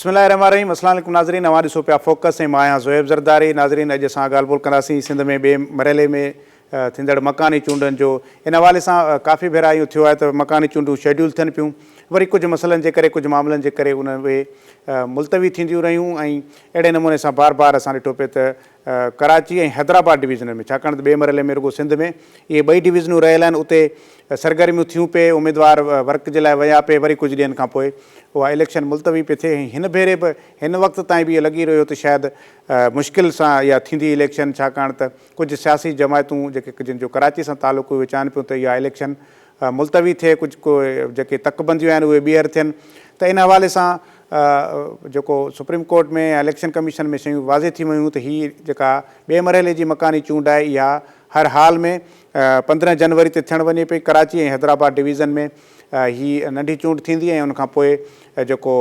बिस्मिल्लाहिर्रहमानिर्रहीम। अस्सलाम वालेकुम नाज़रीन, हमारी सो पिया फोकस ऐं मां आहियां ज़ुहैब ज़रदारी। नाज़रीन, अॼु असां ॻाल्हि ॿोल कंदासीं सिंध में ॿिए मरहले में थींदड़ मकानी चूंडनि जो। इन हवाले सां काफ़ी भेरा इहो थियो आहे त मकानी चूंडूं शेड्यूल थियनि पियूं, वरी कुझु मसइलनि जे करे, कुझु मामलनि जे करे उन उहे मुलतवी थींदियूं रहियूं। ऐं अहिड़े नमूने सां बार बार असां ॾिठो पिए त कराची ऐं हैदराबाद डिवीज़न में, छाकाणि त ॿिए मरहले में रुॻो सिंध में इहे ॿई डिवीज़नूं रहियल आहिनि, उते सरगर्मियूं थियूं पिए, उमेदवार वर्क जे लाइ विया पिए, वरी कुझु ॾींहंनि खां पोइ उहा इलेक्शन मुलतवी पिए थिए। ऐं हिन भेरे बि हिन वक़्त ताईं बि इहो लॻी रहियो त शायदि मुश्किल सां इहा थींदी इलेक्शन, छाकाणि त कुझु सियासी जमायतूं जेके जिन जो कराची सां तालुक़ु उहे चाहिनि पियूं त इहा इलेक्शन मुलतवी थिए, कुझु को जेके तकबंदियूं आहिनि उहे ॿीहर थियनि। त इन हवाले सां जेको सुप्रीम कोर्ट में या इलेक्शन कमीशन में शयूं वाज़े थी वियूं त हीअ जेका ॿिए मरहले जी मकानी चूंड आहे इहा हर हाल में 15 जनवरी ते थियणु वञे पई। कराची ऐं हैदराबाद डिवीज़न में हीअ नंढी चूंड थींदी ऐं उनखां पोइ जेको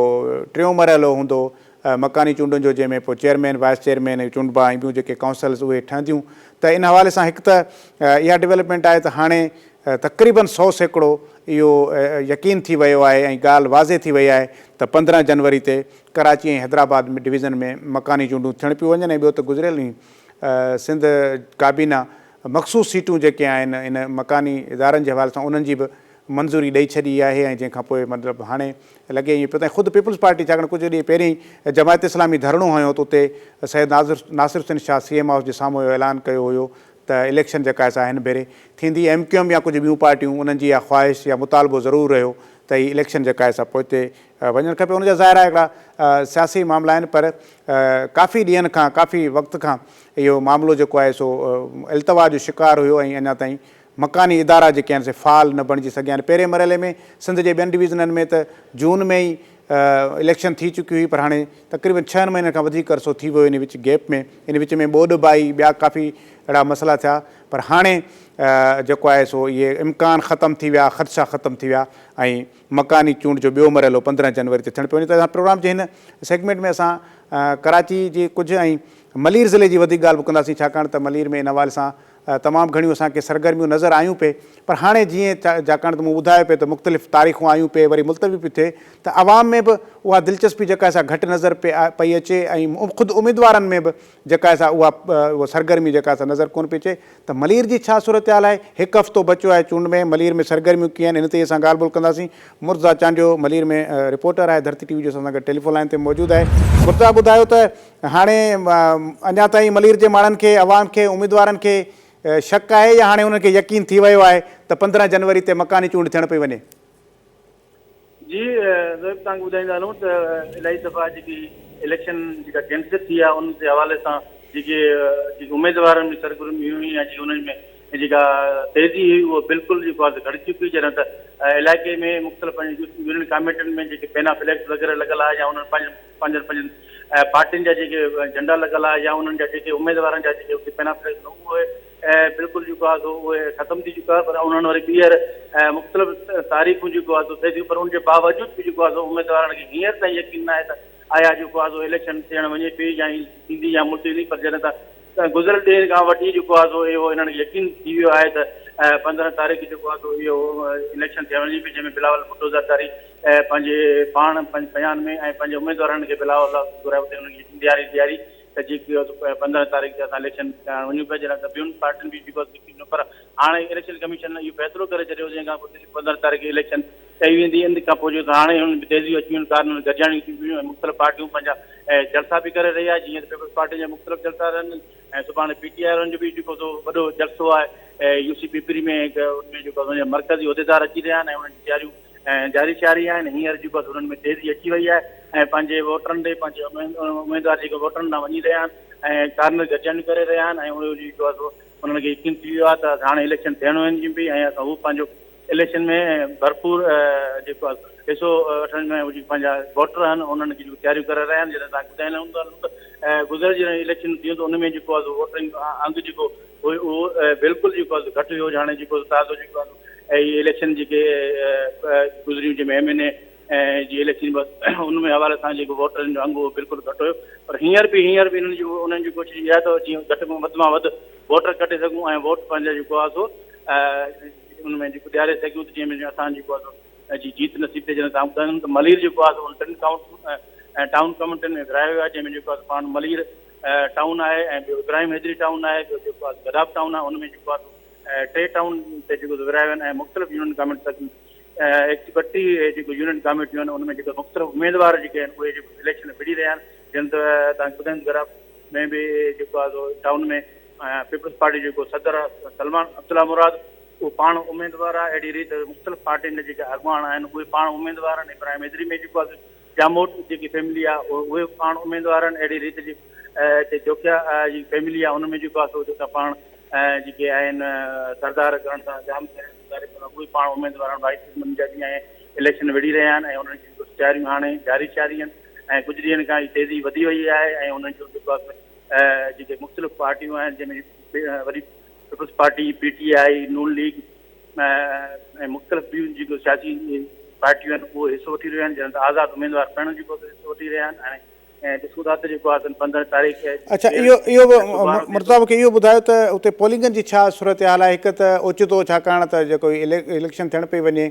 टियों मरहलो हूंदो मकानी चूंडुनि जो, जंहिंमें पोइ चेयरमैन, वाइस चेयरमैन ऐं चूंडबा ऐं ॿियूं जेके काउंसल्स उहे ठहंदियूं। त इन हवाले सां हिकु त इहा डेवलपमेंट आहे त हाणे तक़रीबन 100% इहो यकीन थी वियो आहे ऐं ॻाल्हि वाज़े थी वई आहे त 15 जनवरी ते कराची ऐं हैदराबाद डिवीज़न में मकानी चूंडूं थियण पियूं वञनि। ऐं ॿियो त गुज़िरियल ॾींहुं सिंध काबीना मख़सूस सीटूं जेके आहिनि इन मकानी इदारनि जे हवाले सां उन्हनि जी बि मंज़ूरी ॾेई छॾी आहे। ऐं जंहिंखां पोइ मतिलबु हाणे लॻे ईअं पियो त ख़ुदि पीपल्स पार्टी, छाकाणि कुझु ॾींहं पहिरीं जमायत इस्लामी धरणो हुयो त उते सैयद नासिर हुसैन शाह CM हाउस जे साम्हूं ऐलान कयो हुयो त इलेक्शन जेका आहे हिन भेरे थींदी। MQM या कुझु ॿियूं पार्टियूं उन्हनि जी इहा ख़्वाहिश या मुतालबो ज़रूरु रहियो त हीअ इलेक्शन जेका आहे पोइ हिते वञणु खपे। उनजा ज़ाहिर आहे हिकिड़ा सियासी मामला आहिनि, पर काफ़ी ॾींहंनि खां, काफ़ी वक़्त खां इहो मामिलो जेको आहे सो इल्तवा जो शिकार हुयो ऐं अञा ताईं मकानी इदारा जेके आहिनि से फ़ाल न बणिजी सघिया आहिनि। पहिरें मरहले में सिंध जे ॿियनि डिवीज़ननि में त जून में ई इलेक्शन थी चुकी हुई, पर हाणे तक़रीबन 6 महीननि खां वधीक अरसो थी वियो इन विच गैप में। इन विच में ॿोॾ बाई ॿिया काफ़ी अहिड़ा मसइला थिया, पर हाणे जेको आहे सो इहे इम्कान ख़तमु थी विया, ख़दशा ख़तमु थी विया ऐं मकानी चूंड जो ॿियों मरहलो 15 जनवरी ते थियणु पियो वञे। त असां प्रोग्राम जे हिन सेगमेंट में असां कराची जी कुझु ऐं मलीर ज़िले जी वधीक ॻाल्हि बि कंदासीं, छाकाणि त मलीर में इन हवाले सां तमामु घणियूं असांखे सरगर्मियूं नज़र आयूं पिए। पर हाणे जीअं छाकाणि त मूं ॿुधायो पिए त मुख़्तलिफ़ तारीख़ूं आयूं पिए, वरी मुलतवी पई थिए, त आवाम में बि उहा दिलचस्पी जेका आहे घटि नज़र पई अचे ऐं ख़ुदि उमेदवारनि में बि जेका आहे उहा सरगर्मी जेका आहे नज़र कोन पई अचे। त मलीर जी छा सूरत हाल आहे? हिकु हफ़्तो बचियो आहे चूंड में, मलीर में सरगर्मियूं कीअं आहिनि, इन ते असां ॻाल्हि ॿोल कंदासीं। मुर्तज़ा चांडियो मलीर में रिपोर्टर आहे, धरती TV जो असां सां गॾु टेलीफोन लाइन ते मौजूदु आहे। मुर्तज़ा, ॿुधायो त हाणे अञा ताईं मलीर जे माण्हुनि खे, अवाम खे, उमेदवारनि खे शक आहे या हाणे उन्हनि खे यकीन थी वियो आहे त 15 जनवरी ते मकानी चूंड थियण पई वञे? जी तव्हांखे ॿुधाईंदा हलूं त इलाही दफ़ा जेकी इलेक्शन जेका कैंसिल थी आहे उन जे हवाले सां जेके उमेदवारनि में सरगर्मी हुई या जेकी उन्हनि में जेका तेज़ी हुई उहा बिल्कुलु जेको आहे घटि चुकी। जॾहिं त इलाइक़े में मुख़्तलिफ़ यूनियन कमेटियुनि में जेके पेना फ्लैग्स वग़ैरह लॻल आहे या उन्हनि पंहिंजनि पार्टियुनि जा जेके झंडा लॻल आहे या उन्हनि जा जेके उमेदवारनि जा जेके पेना फ्लैग्स उहे बिल्कुलु जेको आहे उहे ख़तमु थी चुका आहे। पर उन्हनि वरी ॿीहर मुख़्तलिफ़ तारीख़ूं जेको आहे थिए थियूं, पर उनजे बावजूद बि जेको आहे उमेदवारनि खे हींअर ताईं यकीन न आहे त आया जेको आहे इलेक्शन थियणु वञे पई या थींदी या मुलतवी। पर जॾहिं त गुज़िरियल ॾींहं खां वठी जेको आहे इहो हिननि खे यकीन थी वियो आहे त 15 तारीख़ जेको आहे इहो इलेक्शन थियणु वञे पई, जंहिंमें बिलावल भुट्टो ज़रदारी पंहिंजे पाण बयान में ऐं पंहिंजे उमेदवारनि खे बिलावल घुरायो अथई उन्हनि खे ॾियारी त जेकी 15 तारीख़ ते असां इलेक्शन करणु वञूं पिया। जॾहिं त ॿियुनि पार्टियुनि बि जेको, पर हाणे इलेक्शन कमीशन इहो फ़ैसिलो करे छॾियो जंहिंखां पोइ 15 तारीख़ इलेक्शन कई वेंदी। इन खां पोइ जेको हाणे हुन में तेज़ियूं अची वियूं, कानून गॾिजाणियूं थी वियूं ऐं मुख़्तलिफ़ पार्टियूं पंहिंजा जलसा बि करे रही आहे। जीअं त पीपल्स पार्टी जा मुख़्तलिफ़ जलसा रहनि ऐं सुभाणे PTI वारनि जो बि जेको वॾो जलसो आहे UC पिपरी में उनमें जेको मर्कज़ी उहिदेदार अची रहिया आहिनि ऐं उन्हनि जी तयारियूं जारी शारी आहिनि। हींअर जेको आहे हुननि में तेज़ी अची वई आहे ऐं पंहिंजे वोटरनि ॾे पंहिंजे उमेदवार जेके वोटरनि ॾांहुं वञी रहिया आहिनि ऐं कारनर गॾिजाणी करे रहिया आहिनि ऐं उहो जेको आहे उन्हनि खे यकीन थी वियो आहे त हाणे इलेक्शन थियणु वञे पई ऐं असां हू पंहिंजो इलेक्शन में भरपूर जेको आहे हिसो वठण में जेके पंहिंजा वोटर आहिनि उन्हनि खे जेको तयारियूं करे रहिया आहिनि। जॾहिं तव्हां ॿुधाईंदा हूंदा त गुज़िरियल जॾहिं इलेक्शन थियो त उन में जेको आहे वोटिंग अंग जेको उहो बिल्कुलु जेको आहे घटि हुयो। हाणे जेको ताज़ो जेको आहे इहे इलेक्शन जेके गुज़रियूं जंहिंमें MNA जी इलेक्शन उनमें हवाले सां जेको वोटरनि जो अंग उहो बिल्कुलु घटि हुयो। पर हींअर बि उन्हनि जी कोशिशि इहा अथव जीअं घटि में वधि मां वधि वोटर कटे सघूं ऐं वोट पंहिंजा जेको आहे सो उनमें जेको ॾियारे सघूं त जंहिंमें असां जेको आहे जी जीत नसीब थिए। जॾहिं तव्हां ॿुधाईंदुमि त मलीर जेको आहे उन 3 टाउन कमेटी में विरायो वियो आहे, जंहिंमें जेको आहे पाण मलीर टाउन आहे ऐं ॿियो इब्राहिम हैदरी टाउन आहे, ॿियो जेको आहे गदाब टाउन आहे, उनमें जेको आहे 3 टाउन ते जेको विराया आहिनि ऐं मुख़्तलिफ़ यूनियन कमेटी 132 जेको यूनियन कमेटियूं आहिनि उनमें जेको मुख़्तलिफ़ उमेदवार जेके आहिनि उहे जेको इलेक्शन विड़ी रहिया आहिनि। जिन त तव्हांखे ॿुधाईंदुमि गदाब में बि जेको आहे टाउन में पीपल्स पार्टी जेको सदर आहे सलमान अब्दुल्ला मुराद उहो पाण उमेदवार आहे। अहिड़ी रीति मुख़्तलिफ़ पार्टियुनि जा जेके अॻुवान आहिनि उहे पाण उमेदवार आहिनि। इब्राहिम हैदरी में जेको आहे जामोट जेकी फैमिली आहे उहे पाण उमेदवार आहिनि। अहिड़ी रीति जी हिते जोखिया जी फैमिली आहे उनमें जेको आहे जेका पाण जेके आहिनि सरदार करण सां जाम उहे पाण उमेदवार आहिनि। वाइस चेयरमैन जा जीअं इलेक्शन विड़ी रहिया आहिनि ऐं उन्हनि जी तयारियूं हाणे जारी आहिनि ऐं कुझु ॾींहंनि खां तेज़ी वधी वई आहे ऐं उन्हनि जो जेको आहे जेके मुख़्तलिफ़ पार्टियूं आहिनि जंहिंमें वरी पीपल्स पार्टी, PTI, नून लीग ऐं मुख़्तलिफ़ ॿियूं जेको सियासी पार्टियूं आहिनि उहो हिसो वठी रहियूं आहिनि। जंहिं त आज़ादु उमेदवार पिणु जेको हिसो वठी रहिया आहिनि ऐं ॾिसूं था त जेको आहे 15 तारीख़। अच्छा, इहो मुर्ताब खे इहो ॿुधायो त उते पोलिंगनि जी छा सूरत हाल आहे? हिकु त ओचितो छाकाणि त जेको इलेक्शन थियण पई वञे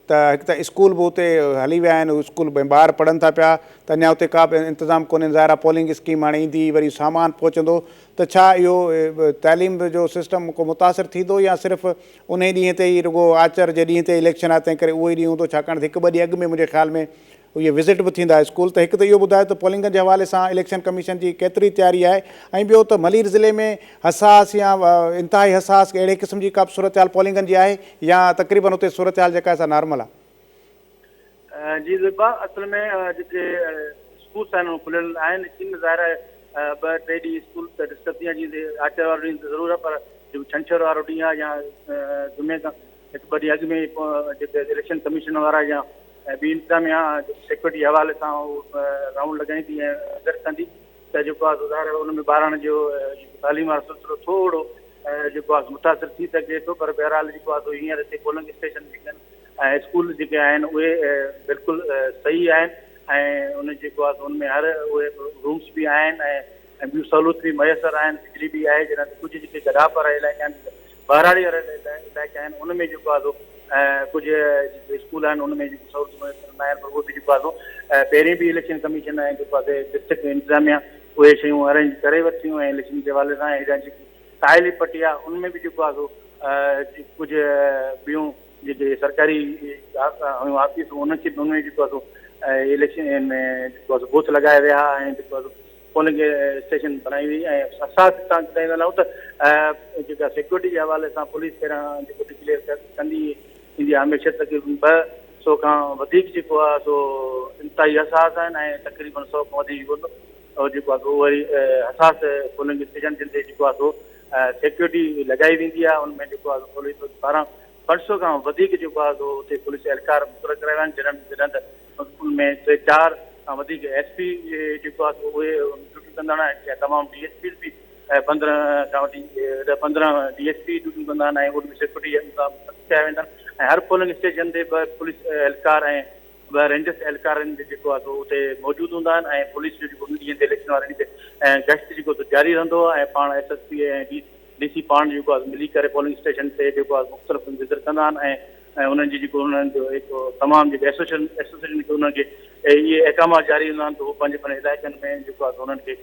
त हिकु त स्कूल बि उते हली विया आहिनि, स्कूल में ॿार पढ़नि था पिया त अञा उते का बि इंतिज़ामु कोन्हे। ज़ाहिर पोलिंग स्कीम हाणे ईंदी, वरी सामान पहुचंदो, त छा इहो तइलीम जो सिस्टम को मुतासिर थींदो या सिर्फ़ु उन ॾींहं ते ई रुॻो आचर जे ॾींहं ते इलेक्शन आहे तंहिं करे उहो ई ॾींहुं हूंदो? छाकाणि त 1-2 ॾींहं अॻु में मुंहिंजे ख़्याल में इहे विज़िट बि थींदा स्कूल। त हिकु त इहो ॿुधायो त पोलिंगनि जे हवाले सां इलेक्शन कमीशन जी केतिरी तयारी आहे ऐं ॿियो त मलीर ज़िले में हसास या इंतिहाई हसास अहिड़े क़िस्म जी का बि सूरत हाल पोलिंगनि जी आहे या तक़रीबन उते सूरत हाल जेका आहे नॉर्मल आहे? जी ज़िबा असल में जेके स्कूल्स आहिनि खुलियल आहिनि। लेकिन ज़ाहिर आहे 2-3 ॾींहं स्कूल त डिस्टर्ब थी आहे। जीअं आर्तवार वारो ॾींहुं त ज़रूरु आहे, पर जेको छंछरु वारो ॾींहुं आहे या जुमे खां 1-2 ॾींहं अॻु में जेके इलेक्शन कमीशन वारा या ॿी इंतिज़ामिया सिक्योरिटी हवाले सां राउंड लॻाईंदी ऐं गॾु कंदी त जेको आहे ज़ाहिर उन में ॿारनि जो तालीम वारो सिलसिलो थोरो जेको आहे मुतासिर थी सघे थो। पर बहरहाल जेको आहे हींअर हिते पोलिंग स्टेशन जेके आहिनि ऐं स्कूल जेके आहिनि उहे बिल्कुलु सही आहिनि ऐं उन जेको आहे उनमें हर उहे रूम्स बि आहिनि ऐं ॿियूं सहूलियत बि मुयसरु आहिनि। बिजली बि आहे। जॾहिं कुझु जेके गॾाप वारा इलाइक़ा आहिनि, बहिराड़ी वारा इलाइक़ा आहिनि, उनमें जेको आहे कुझु स्कूल आहिनि उनमें जेको सहूलियत मुयसरु न आहिनि। पर उहो बि जेको आहे पहिरीं बि इलेक्शन कमीशन ऐं जेको आहे डिस्ट्रिक्ट इंतिज़ामिया उहे शयूं अरेंज करे वरितियूं ऐं इलेक्शन जे हवाले सां हेॾा जेकी साहिली पटी आहे उनमें बि जेको आहे कुझु ॿियूं जेके सरकारी ऑफिसूं उनखे बि उनमें जेको आहे इलेक्शन में जेको आहे बूथ लॻाए विया ऐं जेको आहे पोलिंग स्टेशन बनाई हुई ऐं असां तव्हां ॿुधाईंदा हलूं त जेका सिक्योरिटी जे हवाले सां पुलिस पहिरां जेको डिक्लेयर कंदी ईंदी आहे हमेशह तक़रीबन 200 खां वधीक जेको आहे सो इंतिहाई हसास आहिनि ऐं तक़रीबन 100 खां वधीक जेको आहे उहो वरी हसास पोलिंग स्टेशन जिन ते जेको आहे सो सिक्योरिटी लॻाई वेंदी आहे। उनमें जेको आहे पुलिस 500 खां वधीक जेको आहे सो उते पुलिस एहलकार मुक़ररु कराया आहिनि। जॾहिं त उनमें 4 खां वधीक SP जेको आहे उहे ड्यूटी कंदा आहिनि ऐं तमामु DSP बि 15 खां वठी 15 DSP ड्यूटी कंदा आहिनि ऐं उन में सिक्योरिटी कया वेंदा आहिनि ऐं हर पोलिंग स्टेशन ते 2 पुलिस एहलकार ऐं 2 रेंजर्स एहलकारनि जो जेको आहे उते मौजूदु हूंदा आहिनि ऐं पुलिस जो जेको ॾींहं ते इलेक्शन वारे ॾींहं ते ऐं गश्त जेको जारी रहंदो आहे ऐं पाण SSP ऐं DC पाण जेको आहे मिली करे पोलिंग स्टेशन ते जेको आहे मुख़्तलिफ़ विज़िट कंदा आहिनि ऐं उन्हनि जी जेको उन्हनि जो हिकु तमामु जेके एसोसिएशन खे उन्हनि खे इहे अहकाम जारी हूंदा आहिनि त उहे पंहिंजे इलाइक़नि में जेको आहे उन्हनि खे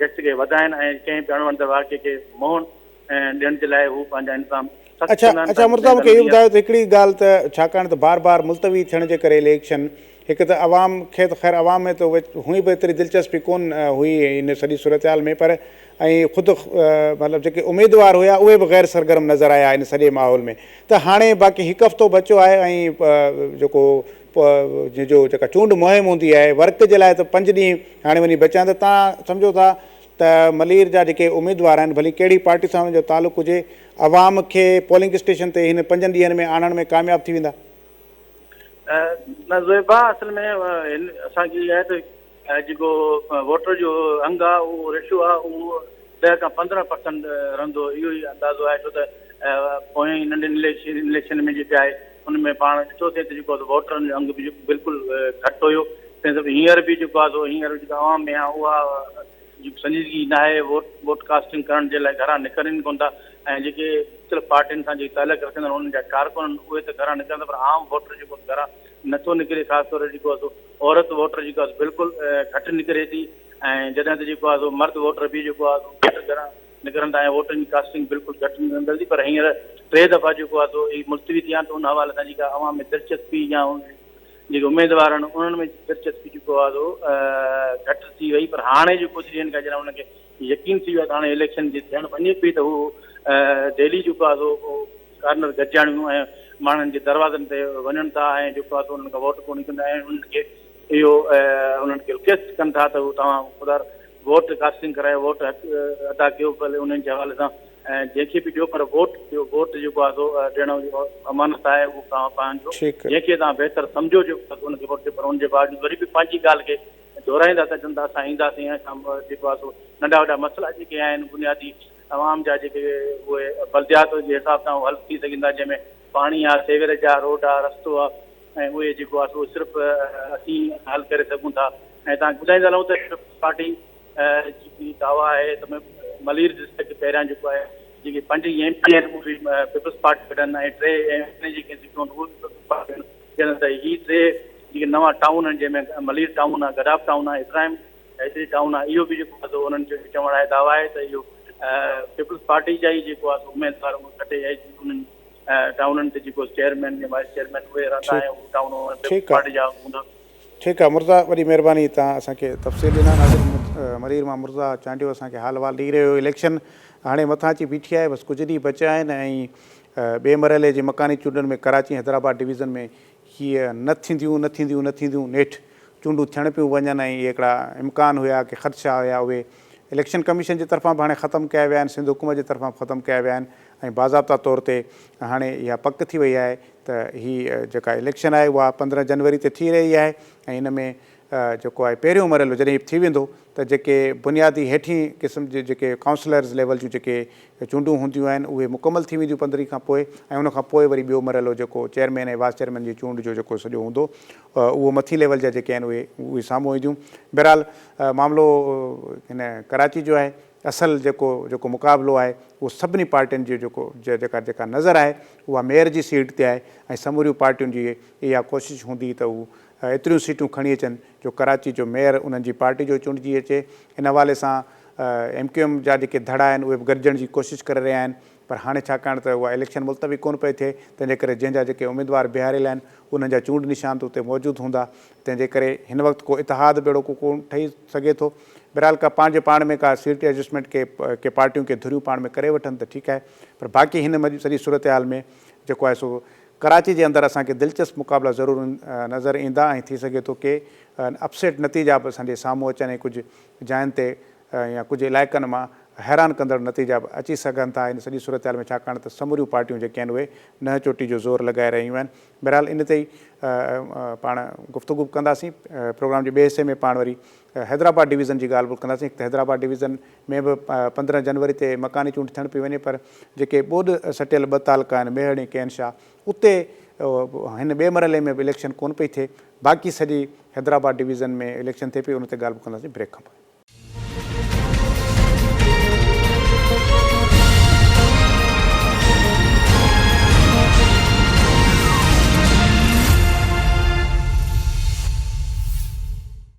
गश्त खे वधाइनि ऐं कंहिं बि अणवंट वाक़े खे मोहन ॾियण जे लाइ हू पंहिंजा इंतज़ाम। अच्छा मुर्ताब मूंखे इहो ॿुधायो त हिकिड़ी ॻाल्हि त छाकाणि त बार बार मुलतवी थियण जे करे इलेक्शन हिकु त अवाम खे त ख़ैर अवाम में त हुई बि एतिरी दिलचस्पी कोन हुई इन सॼी सूरत हाल में, पर ऐं ख़ुदि मतिलबु जेके उमेदवार हुया उहे बि गैर सरगर्म नज़र आया इन सॼे माहौल में। त हाणे बाक़ी हिकु हफ़्तो बचियो आहे ऐं जेको जो जेका चूंड मुहिम हूंदी आहे वर्क जे लाइ त 5 ॾींहं हाणे वञी बचिया आहिनि। त तव्हां सम्झो था त मलीर जा जेके उमेदवार आहिनि भली कहिड़ी पार्टी सां हुनजो तालुक़ु हुजे, अवाम खे पोलिंग स्टेशन ते हिन 5 ॾींहंनि में आणण में कामयाबु थी वेंदा? न ज़ोएबा असल में असांजी इहा आहे त जेको वोटर जो अंग आहे उहो रेशो आहे उहो 10 खां 15% रहंदो। इहो ई अंदाज़ो आहे छो त पोइ नंढनि इलेक्शन में जेके आहे उनमें पाण ॾिठो थिए त जेको वोटरनि जो अंग बि बिल्कुलु घटि हुयो। तंहिं हींअर बि जेको आहे हींअर जेका आवाम में आहे उहा संजीदगी न आहे वोट कास्टिंग करण जे लाइ घरां निकिरनि कोन था ऐं जेके मुख़्तलिफ़ पार्टियुनि सां जेके तालुक़ रखंदा आहिनि उन्हनि जा कारकुन उहे त घरां निकिरंदा पर आम वोटर जेको घरां नथो निकिरे। ख़ासि तौर जेको आहे औरत वोटर जेको आहे बिल्कुलु घटि निकिरे थी ऐं जॾहिं त जेको आहे मर्द वोटर बि जेको आहे घटि घणा निकिरनि था ऐं वोटनि जी कास्टिंग बिल्कुलु घटि मिलंदी। पर हींअर 3 दफ़ा जेको आहे सो ही मुलतवी थिया त उन हवाले सां जेका अवाम में दिलचस्पी या जेके उमेदवार आहिनि उन्हनि में दिलचस्पी जेको आहे सो घटि थी वई। पर हाणे जेको थी वञे जॾहिं उनखे यकीन थी वियो आहे त हाणे इलेक्शन जी थियणु वञे पई त हू डेली जेको आहे सो कार्नर गजाणियूं ऐं माण्हुनि जे दरवाज़नि ते वञनि था ऐं जेको आहे सो उन्हनि खां वोट कोन कंदा आहिनि। उन्हनि खे इहो उन्हनि खे रिक्वेस्ट कनि था त हू तव्हां ख़ुदा वोट कास्टिंग कराए वोट अदा कयो भले उन्हनि जे हवाले सां ऐं जंहिंखे बि ॾियो पर वोट जेको आहे सो ॾियण जो अमानत आहे उहो तव्हां पंहिंजो ठीकु आहे। जंहिंखे तव्हां बहितर सम्झो जेको आहे उनखे वोट ॾियो। पर उनजे बावजूदि वरी बि पंहिंजी ॻाल्हि खे दोहिराईंदा त चवंदा असां ईंदासीं ऐं जेको आहे सो नंढा वॾा मसइला जेके आहिनि बुनियादी तमाम जा जेके उहे बल्दियात जे हिसाब सां हल थी सघंदा जंहिंमें पाणी आहे सेवेज जा रोड आहे रस्तो आहे ऐं उहे जेको आहे सो सिर्फ़ु असीं हल करे सघूं था। ऐं तव्हां ॿुधाईंदा रहूं त पीपल्स पार्टी जी दावा आहे त मलीर डिस्ट्रिक्ट पहिरियां जेको आहे जेके 5 MP आहिनि उहे पीपल्स पार्टी कढनि ऐं 3 MP जेके सीटूं आहिनि उहे पीपल्स पार्टी कढनि त ही 3 जेके नवां टाउन आहिनि जंहिंमें मलीर टाउन आहे गडाफ टाउन आहे इब्राहिम हैदरी टाउन आहे इहो बि जेको आहे सो उन्हनि जो चवणु आहे दावा आहे त इहो पीपल्स पार्टी जा ई जेको आहे उमेदवार कटे ऐं उन्हनि टाउननि ते जेको चेयरमैन या वाइस चेयरमैन उहे रहंदा ऐं उहे टाउन पीपल्स पार्टी जा हूंदा। ठीकु आहे मुर्ज़ा, वॾी महिरबानी तव्हां असांखे तफ़सील ॾिना। नाज़रीन मरीर मां मुर्ज़ा चांडियो असांखे हाल वाल ॾेई रहियो। इलेक्शन हाणे मथां अची बीठी आहे, बसि कुझु ॾींहं बचिया आहिनि ऐं ॿिए मरहले जी मकानी चूंडनि में कराची हैदराबाद डिवीज़न में हीअ न थींदियूं नेठि चूंडूं थियण पियूं वञनि ऐं इहे हिकिड़ा इम्कान हुया की ख़दशा हुया उहे इलेक्शन कमीशन जे तरफ़ां बि हाणे ख़तमु कया विया आहिनि, सिंध हुकूमत जे तरफ़ां ख़तमु कया विया आहिनि ऐं बाज़ाब्ता तौर ते हाणे इहा पक थी वई आहे त हीअ जेका इलेक्शन आहे उहा 15 जनवरी ते थी रही आहे ऐं इन में जेको आहे पहिरियों मरहलो जॾहिं थी वेंदो त जेके बुनियादी हेठी क़िस्म जे जेके काउंसलर्स लेवल जूं जेके चूंडूं हूंदियूं आहिनि उहे मुकमल थी वेंदियूं 15 खां पोइ ऐं उनखां पोइ वरी ॿियो मरहलो जेको चेयरमैन ऐं वाइस चेयरमैन जी चूंड जो जेको सॼो हूंदो उहो मथी लेवल जा जेके आहिनि उहे साम्हूं ईंदियूं। बहरहाल मामिलो हिन कराची जो आहे, असल जेको मुक़ाबिलो आहे उहो सभिनी पार्टियुनि जो जेका नज़र आहे उहा मेयर जी सीट ते आहे ऐं समूरियूं पार्टियुनि जी इहा कोशिशि हूंदी त उहे एतिरियूं सीटूं खणी अचनि जो कराची जो मेयर उन्हनि जी पार्टी जो चूंडिजी अचे। इन हवाले सां MQM जा जेके धड़ा आहिनि उहे बि गॾिजण जी कोशिशि करे रहिया आहिनि। पर हाणे छाकाणि त उहा इलेक्शन मुलतवी कोन पई थिए तंहिंजे करे जंहिंजा जेके उमेदवार बीहारियल आहिनि उन्हनि जा चूंड निशान त उते मौजूदु हूंदा, तंहिंजे करे हिन वक़्तु को इतिहाद बेड़ो को कोन ठही सघे थो। बहरहाल का पंहिंजे पाण में का सीट एडजस्टमेंट के पार्टियूं के धुरियूं पाण में करे वठनि त ठीकु आहे। पर बाक़ी हिन सॼी सूरत हाल में जेको आहे सो कराची जे अंदरि असांखे दिलचस्प मुक़ाबिला ज़रूरु नज़र ईंदा ऐं थी सघे थो की अपसेट नतीजा बि असांजे साम्हूं अचनि ऐं कुझु जाइनि ते या कुझु इलाइक़नि मां हैरान कंदड़ नतीजा बि अची सघनि था इन सॼी सूरत हाल में, छाकाणि त समूरियूं पार्टियूं जेके आहिनि उहे न चोटी जो ज़ोर लॻाए रहियूं आहिनि। बहरहाल इन ते ई पाण गुफ़्तगू कंदासीं। प्रोग्राम जे ॿिए हिसे में पाण वरी हैदराबाद डिवीज़न जी ॻाल्हि ॿोल कंदासीं। त हैदराबाद डिवीज़न में बि 15 जनवरी ते मकानी चूंड थियण पई वञे, पर जेके ॿोॾ सटियल 2 तालुका आहिनि मेहड़ ऐं कैनशाह उते हिन ॿिए मरहले में बि इलेक्शन कोन पई थिए। बाक़ी सॼी हैदराबाद डिवीज़न में इलेक्शन थिए पई, उन ते ॻाल्हि ॿोल कंदासीं ब्रेक खां पोइ।